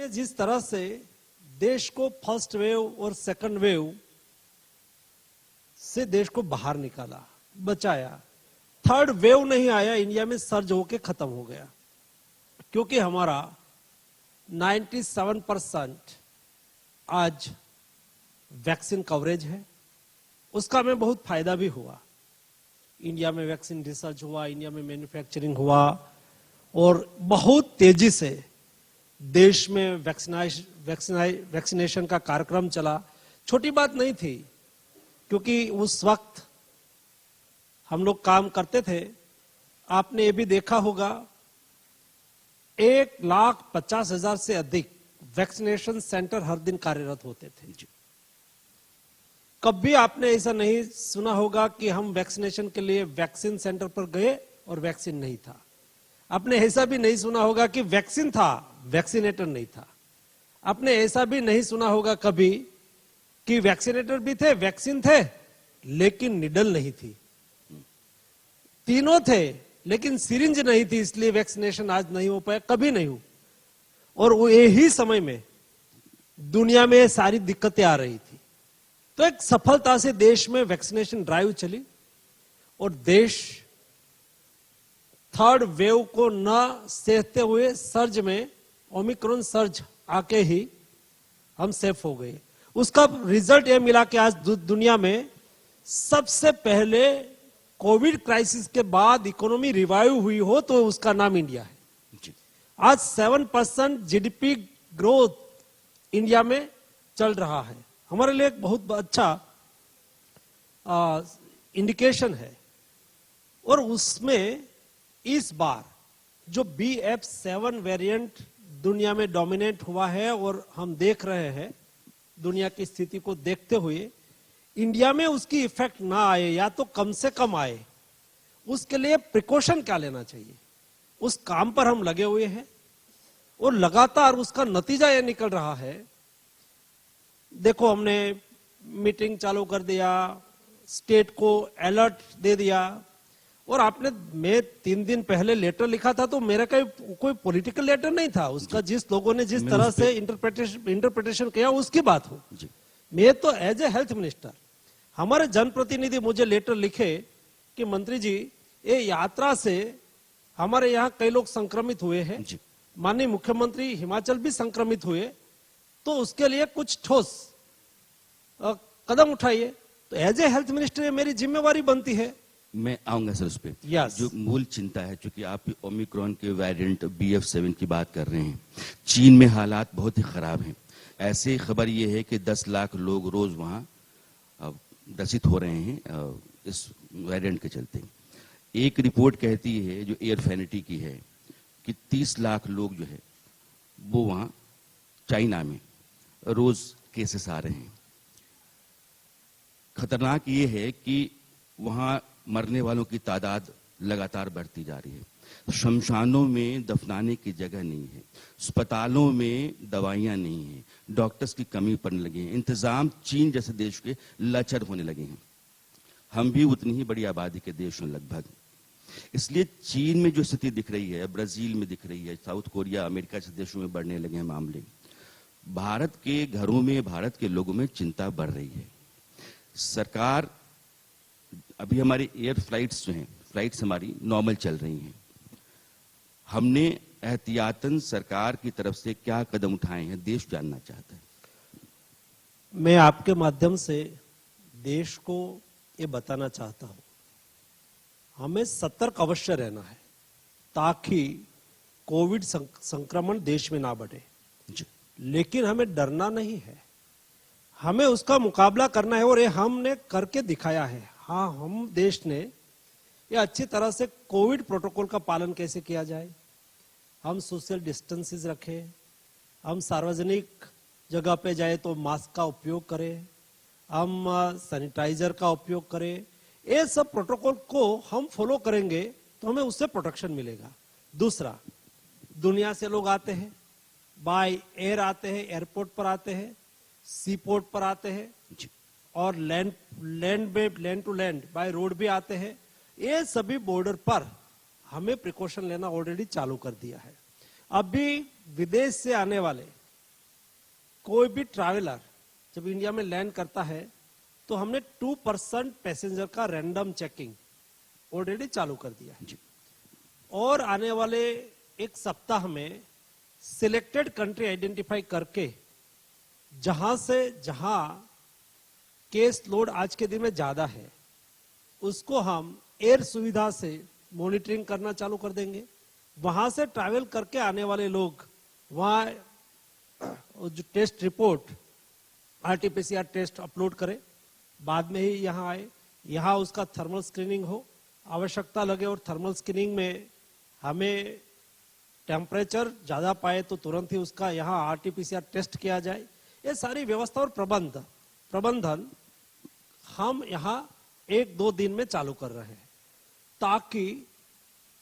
जिस तरह से देश को फर्स्ट वेव और सेकंड वेव से देश को बाहर निकाला, बचाया, थर्ड वेव नहीं आया, इंडिया में सर्ज होके खत्म हो गया, क्योंकि हमारा 97% आज वैक्सीन कवरेज है। उसका हमें बहुत फायदा भी हुआ। इंडिया में वैक्सीन रिसर्च हुआ, इंडिया में मैन्युफैक्चरिंग हुआ और बहुत तेजी से देश में वैक्सीनेशन का कार्यक्रम चला। छोटी बात नहीं थी, क्योंकि उस वक्त हम लोग काम करते थे। आपने ये भी देखा होगा 1,50,000 से अधिक वैक्सीनेशन सेंटर हर दिन कार्यरत होते थे। कभी आपने ऐसा नहीं सुना होगा कि हम वैक्सीनेशन के लिए वैक्सीन सेंटर पर गए और वैक्सीन नहीं था। आपने ऐसा भी नहीं सुना होगा कि वैक्सीन था, वैक्सीनेटर नहीं था। आपने ऐसा भी नहीं सुना होगा कभी कि वैक्सीनेटर भी थे, वैक्सीन थे, लेकिन निडल नहीं थी। तीनों थे, लेकिन सिरिंज नहीं थी, इसलिए वैक्सीनेशन आज नहीं हो पाया, कभी नहीं हो। और वो यही समय में दुनिया में सारी दिक्कतें आ रही थी, तो एक सफलता से देश में वैक्सीनेशन ड्राइव चली और देश थर्ड वेव को न सहते हुए सर्ज में, ओमिक्रॉन सर्ज आके ही हम सेफ हो गए। उसका रिजल्ट यह मिला कि आज दुनिया में सबसे पहले कोविड क्राइसिस के बाद इकोनॉमी रिवाइव हुई हो तो उसका नाम इंडिया है। आज 7% जीडीपी ग्रोथ इंडिया में चल रहा है। हमारे लिए एक बहुत अच्छा इंडिकेशन है। और उसमें इस बार जो BF7 वेरिएंट दुनिया में डोमिनेट हुआ है और हम देख रहे हैं, दुनिया की स्थिति को देखते हुए इंडिया में उसकी इफेक्ट ना आए या तो कम से कम आए, उसके लिए प्रिकॉशन क्या लेना चाहिए, उस काम पर हम लगे हुए हैं और लगातार उसका नतीजा यह निकल रहा है। देखो, हमने मीटिंग चालू कर दिया, स्टेट को अलर्ट दे दिया। और आपने, मैं 3 दिन पहले लेटर लिखा था, तो मेरा कोई पॉलिटिकल लेटर नहीं था उसका, जिस लोगों ने जिस तरह से इंटरप्रिटेशन किया उसकी बात हो। मैं तो एज ए हेल्थ मिनिस्टर, हमारे जनप्रतिनिधि मुझे लेटर लिखे कि मंत्री जी, ये यात्रा से हमारे यहाँ कई लोग संक्रमित हुए हैं, माननीय मुख्यमंत्री हिमाचल भी संक्रमित हुए, तो उसके लिए कुछ ठोस कदम उठाइए। तो एज ए हेल्थ मिनिस्टर मेरी जिम्मेवारी बनती है। मैं आऊंगा सर उस पे। जो मूल चिंता है, चूंकि आप ओमिक्रॉन के वेरिएंट BF7 की बात कर रहे हैं, चीन में हालात बहुत ही खराब हैं। ऐसे खबर ये है कि 10 लाख लोग रोज वहां ग्रसित हो रहे हैं इस वेरिएंट के चलते। एक रिपोर्ट कहती है, जो एयरफिनिटी की है, कि 30 लाख लोग जो है वो वहां चाइना में रोज केसेस आ रहे हैं। खतरनाक ये है कि वहां मरने वालों की तादाद लगातार बढ़ती जा रही है। शमशानों में दफनाने की जगह नहीं है, अस्पतालों में दवाइयां नहीं है, डॉक्टर्स की कमी पड़ने लगी है, इंतजाम चीन जैसे देश के लचर होने लगे हैं। हम भी उतनी ही बड़ी आबादी के देश हैं लगभग। इसलिए चीन में जो स्थिति दिख रही है, ब्राजील में दिख रही है, साउथ कोरिया, अमेरिका जैसे देशों में बढ़ने लगे हैं मामले। भारत के घरों में, भारत के लोगों में चिंता बढ़ रही है। सरकार, अभी हमारी एयर फ्लाइट्स जो हैं, फ्लाइट्स हमारी नॉर्मल चल रही हैं। हमने एहतियातन सरकार की तरफ से क्या कदम उठाए हैं, देश जानना चाहता है। मैं आपके माध्यम से देश को ये बताना चाहता हूं, हमें सतर्क अवश्य रहना है ताकि कोविड संक्रमण देश में ना बढ़े। लेकिन हमें डरना नहीं है, हमें उसका मुकाबला करना है और ये हमने करके दिखाया है। हाँ, हम देश ने ये अच्छी तरह से कोविड प्रोटोकॉल का पालन कैसे किया जाए, हम सोशल डिस्टेंसेस रखें, हम सार्वजनिक जगह पे जाए तो मास्क का उपयोग करें, हम सैनिटाइजर का उपयोग करें। ये सब प्रोटोकॉल को हम फॉलो करेंगे तो हमें उससे प्रोटेक्शन मिलेगा। दूसरा, दुनिया से लोग आते हैं, बाय एयर आते हैं, एयरपोर्ट पर आते हैं, सी पोर्ट पर आते हैं और land to land by road भी आते हैं। ये सभी बॉर्डर पर हमें प्रिकॉशन लेना ऑलरेडी चालू कर दिया है। अभी विदेश से आने वाले कोई भी ट्रैवलर जब इंडिया में लैंड करता है तो हमने 2% पैसेंजर का रैंडम चेकिंग ऑलरेडी चालू कर दिया है। और आने वाले एक सप्ताह में सिलेक्टेड कंट्री आइडेंटिफाई करके जहां से जहां केस लोड आज के दिन में ज्यादा है उसको हम एयर सुविधा से मॉनिटरिंग करना चालू कर देंगे। वहां से ट्रैवल करके आने वाले लोग वहां जो test report RTPCR test upload करें, बाद में ही यहाँ आए, यहाँ उसका थर्मल स्क्रीनिंग हो, आवश्यकता लगे और थर्मल स्क्रीनिंग में हमें टेम्परेचर ज्यादा पाए तो तुरंत ही उसका यहाँ आरटीपीसीआर टेस्ट किया जाए। ये सारी व्यवस्था और प्रबंधन हम यहाँ 1-2 दिन में चालू कर रहे हैं, ताकि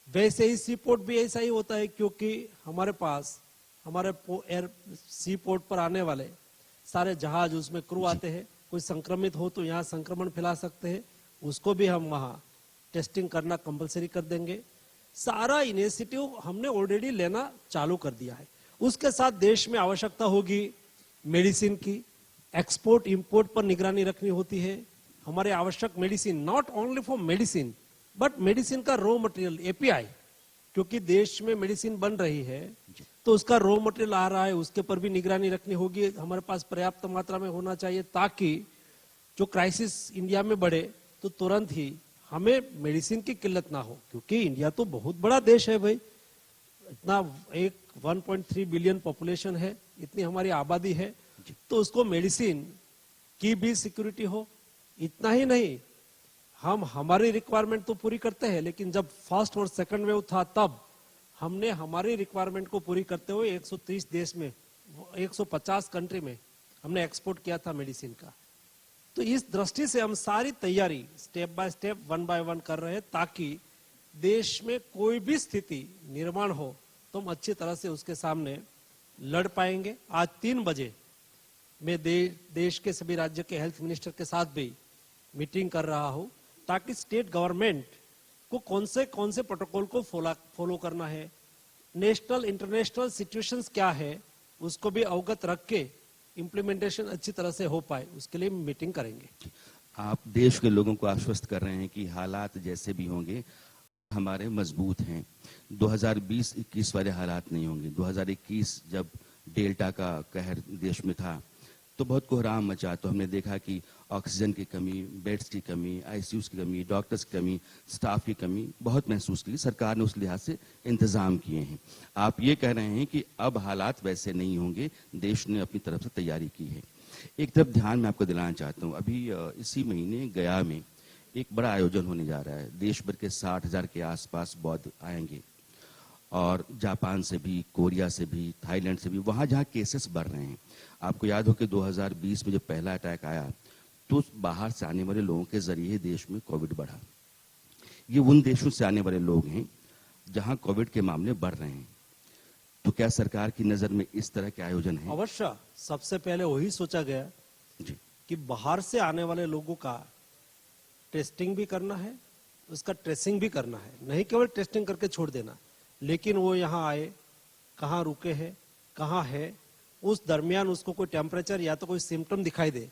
वैसे ही सी पोर्ट भी ऐसा ही होता है, क्योंकि हमारे पास हमारे एयर सी पोर्ट पर आने वाले सारे जहाज उसमें क्रू आते हैं, कोई संक्रमित हो तो यहाँ संक्रमण फैला सकते हैं, उसको भी हम वहाँ टेस्टिंग करना कंपलसरी कर देंगे। सारा इनिशिएटिव हमने ऑलरेडी लेना चालू कर दिया है। उसके साथ देश में आवश्यकता होगी मेडिसिन की, एक्सपोर्ट इंपोर्ट पर निगरानी रखनी होती है। हमारे आवश्यक medicine, not only for medicine but medicine का रॉ मटेरियल एपीआई, क्योंकि देश में मेडिसिन बन रही है तो उसका रॉ मटेरियल आ रहा है, उसके पर भी निगरानी रखनी होगी। हमारे पास पर्याप्त मात्रा में होना चाहिए ताकि जो क्राइसिस इंडिया में बढ़े तो तुरंत ही हमें मेडिसिन की किल्लत ना हो, क्योंकि इंडिया तो बहुत बड़ा देश है भाई, इतना 1.3 बिलियन पॉपुलेशन है, इतनी हमारी आबादी है, तो उसको मेडिसिन की भी सिक्योरिटी हो। इतना ही नहीं, हम हमारी रिक्वायरमेंट तो पूरी करते हैं, लेकिन जब फर्स्ट और सेकंड वेव था तब हमने हमारी रिक्वायरमेंट को पूरी करते हुए 130 देश में 150 कंट्री में हमने एक्सपोर्ट किया था मेडिसिन का। तो इस दृष्टि से हम सारी तैयारी स्टेप बाय स्टेप 1 बाय 1 कर रहे हैं, ताकि देश में कोई भी स्थिति निर्माण हो तो हम अच्छी तरह से उसके सामने लड़ पाएंगे। आज 3 बजे मैं देश के सभी राज्य के हेल्थ मिनिस्टर के साथ भी मीटिंग कर रहा हूं, ताकि स्टेट गवर्नमेंट को कौन से प्रोटोकॉल को फॉलो करना है, नेशनल इंटरनेशनल सिचुएशंस क्या है, उसको भी अवगत रख के इम्प्लीमेंटेशन अच्छी तरह से हो पाए, उसके लिए मीटिंग करेंगे। आप देश के लोगों को आश्वस्त कर रहे हैं कि हालात जैसे भी होंगे हमारे मजबूत हैं। 2020-21 वाले हालात नहीं होंगे। 2021 जब डेल्टा का कहर देश में था तो बहुत कोहराम मचा, तो हमने देखा कि ऑक्सीजन की कमी, बेड्स की कमी, आईसीयूज की कमी, डॉक्टर्स की कमी, स्टाफ की कमी बहुत महसूस की। सरकार ने उस लिहाज से इंतजाम किए हैं। आप ये कह रहे हैं कि अब हालात वैसे नहीं होंगे, देश ने अपनी तरफ से तैयारी की है। एक तरफ ध्यान में आपको दिलाना चाहता हूँ, अभी इसी महीने गया में एक बड़ा आयोजन होने जा रहा है। देश भर के 60,000 के आसपास बौद्ध आएंगे, और जापान से भी, कोरिया से भी, थाईलैंड से भी, वहाँ जहाँ केसेस बढ़ रहे हैं। आपको याद हो कि 2020 में जब पहला अटैक आया तो बाहर से आने वाले लोगों के जरिए देश में कोविड बढ़ा। ये उन देशों से आने वाले लोग हैं जहां कोविड के मामले बढ़ रहे हैं। तो क्या सरकार की नजर में इस तरह के आयोजन है? अवश्य, सबसे पहले वही सोचा गया जी कि बाहर से आने वाले लोगों का टेस्टिंग भी करना है, उसका ट्रेसिंग भी करना है, नहीं केवल टेस्टिंग करके छोड़ देना, लेकिन वो यहाँ आए, कहाँ रुके हैं, कहाँ है, उस दरमियान उसको कोई टेम्परेचर या तो कोई सिम्टम दिखाई दे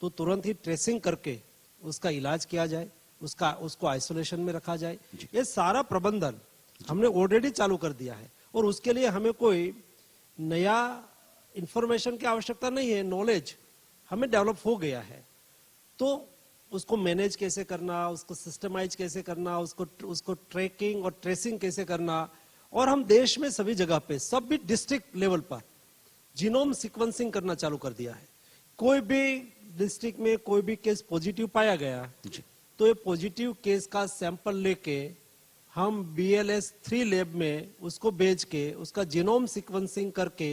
तो तुरंत ही ट्रेसिंग करके उसका इलाज किया जाए, उसको आइसोलेशन में रखा जाए। ये सारा प्रबंधन हमने ऑलरेडी चालू कर दिया है, और उसके लिए हमें कोई नया इंफॉर्मेशन की आवश्यकता नहीं है, नॉलेज हमें डेवलप हो गया है। तो उसको मैनेज कैसे करना, उसको सिस्टमाइज कैसे करना, उसको ट्रैकिंग और ट्रेसिंग कैसे करना, और हम देश में सभी जगह पे, सब भी डिस्ट्रिक्ट लेवल पर जीनोम सीक्वेंसिंग करना चालू कर दिया है। कोई भी डिस्ट्रिक्ट में कोई भी केस पॉजिटिव पाया गया तो ये पॉजिटिव केस का सैंपल लेके हम BLS 3 लैब में उसको भेज के उसका जीनोम सीक्वेंसिंग करके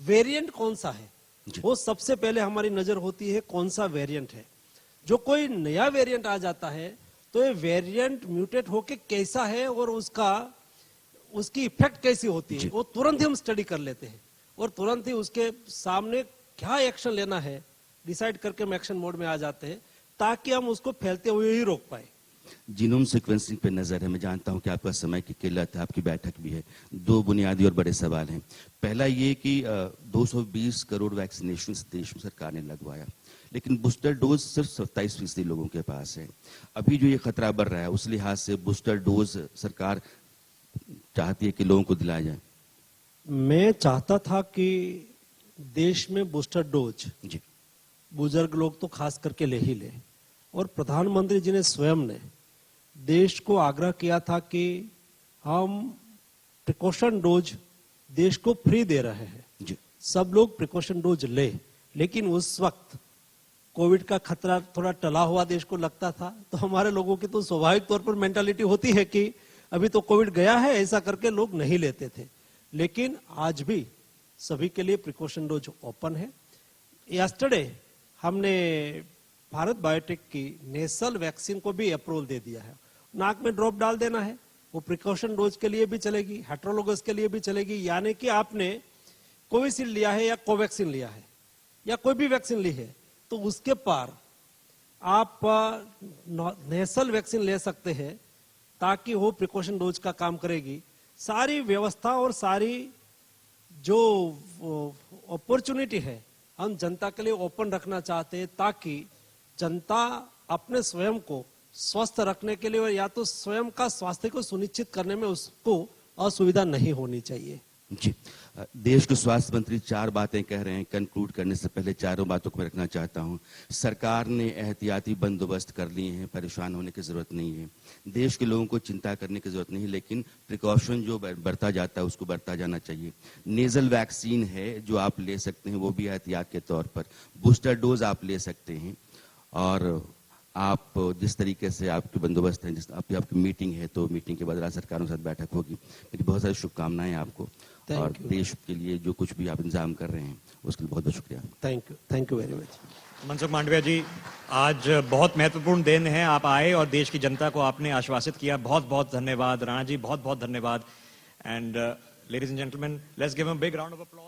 वेरिएंट कौन सा है वो सबसे पहले हमारी नजर होती है, कौन सा वेरिएंट है। जो कोई नया वेरिएंट आ जाता है तो ये वेरिएंट म्यूटेट होके कैसा है और उसकी इफेक्ट कैसी होती है वो तुरंत ही हम स्टडी कर लेते हैं, और तुरंत ही उसके सामने क्या एक्शन लेना है डिसाइड करके हम एक्शन मोड में आ जाते हैं, ताकि हम उसको फैलते हुए ही रोक पाए। जीनोम सीक्वेंसिंग पे नजर है। मैं जानता हूं कि आपका समय की किल्लत है, आपकी बैठक भी है। दो बुनियादी और बड़े सवाल हैं। पहला ये कि 220 करोड़ वैक्सीनेशन देश में सरकार ने लगवाया, लेकिन बूस्टर डोज सिर्फ 27% लोगों के पास है। अभी जो ये खतरा बढ़ रहा है, उस लिहाज से बूस्टर डोज सरकार चाहती है कि लोगों को दिलाया जाए। मैं चाहता था कि देश में बूस्टर डोज जी बुजुर्ग लोग तो खास करके ले ही ले, और प्रधानमंत्री जी ने स्वयं ने देश को आग्रह किया था कि हम प्रिकॉशन डोज देश को फ्री दे रहे हैं, जी सब लोग प्रिकॉशन डोज ले। लेकिन उस वक्त कोविड का खतरा थोड़ा टला हुआ देश को लगता था, तो हमारे लोगों की तो स्वाभाविक तौर पर मेंटालिटी होती है कि अभी तो कोविड गया है, ऐसा करके लोग नहीं लेते थे। लेकिन आज भी सभी के लिए प्रिकॉशन डोज ओपन है। यस्टरडे हमने भारत बायोटेक की नेसल वैक्सीन को भी अप्रूवल दे दिया है। नाक में ड्रॉप डाल देना है, वो प्रिकॉशन डोज के लिए भी चलेगी, हेट्रोलोगस के लिए भी चलेगी। यानी कि आपने कोविशील्ड लिया है या कोवैक्सीन लिया है या कोई भी वैक्सीन ली है, तो उसके पार आप नेसल वैक्सीन ले सकते हैं, ताकि वो प्रिकॉशन डोज का काम करेगी। सारी व्यवस्था और सारी जो अपॉर्चुनिटी है हम जनता के लिए ओपन रखना चाहते हैं, ताकि जनता अपने स्वयं को स्वस्थ रखने के लिए और या तो स्वयं का स्वास्थ्य को सुनिश्चित करने में उसको असुविधा नहीं होनी चाहिए। जी, देश के स्वास्थ्य मंत्री 4 बातें कह रहे हैं। कंक्लूड करने से पहले चारों बातों को मैं रखना चाहता हूं। सरकार ने एहतियाती बंदोबस्त कर लिए हैं, परेशान होने की जरूरत नहीं है। देश के लोगों को चिंता करने की जरूरत नहीं, लेकिन प्रिकॉशन जो बरता जाता है उसको बरता जाना चाहिए। नेजल वैक्सीन है जो आप ले सकते हैं, वो भी एहतियात के तौर पर। बूस्टर डोज आप ले सकते हैं, और आप जिस तरीके से आपके बंदोबस्त हैं, जिस आपकी मीटिंग है, तो मीटिंग के बाद राज्य सरकारों के साथ बैठक होगी। मेरी बहुत सारी शुभकामनाएं आपको, और देश के लिए जो कुछ भी आप इंतजाम कर रहे हैं उसके लिए बहुत बहुत शुक्रिया। Thank you very much. Mansukh Mandaviya ji, आज बहुत महत्वपूर्ण दिन है, आप आए और देश की जनता को आपने आश्वासित किया। बहुत बहुत धन्यवाद। राणा जी, बहुत बहुत धन्यवाद। And ladies and gentleman, let's give him a big round of applause.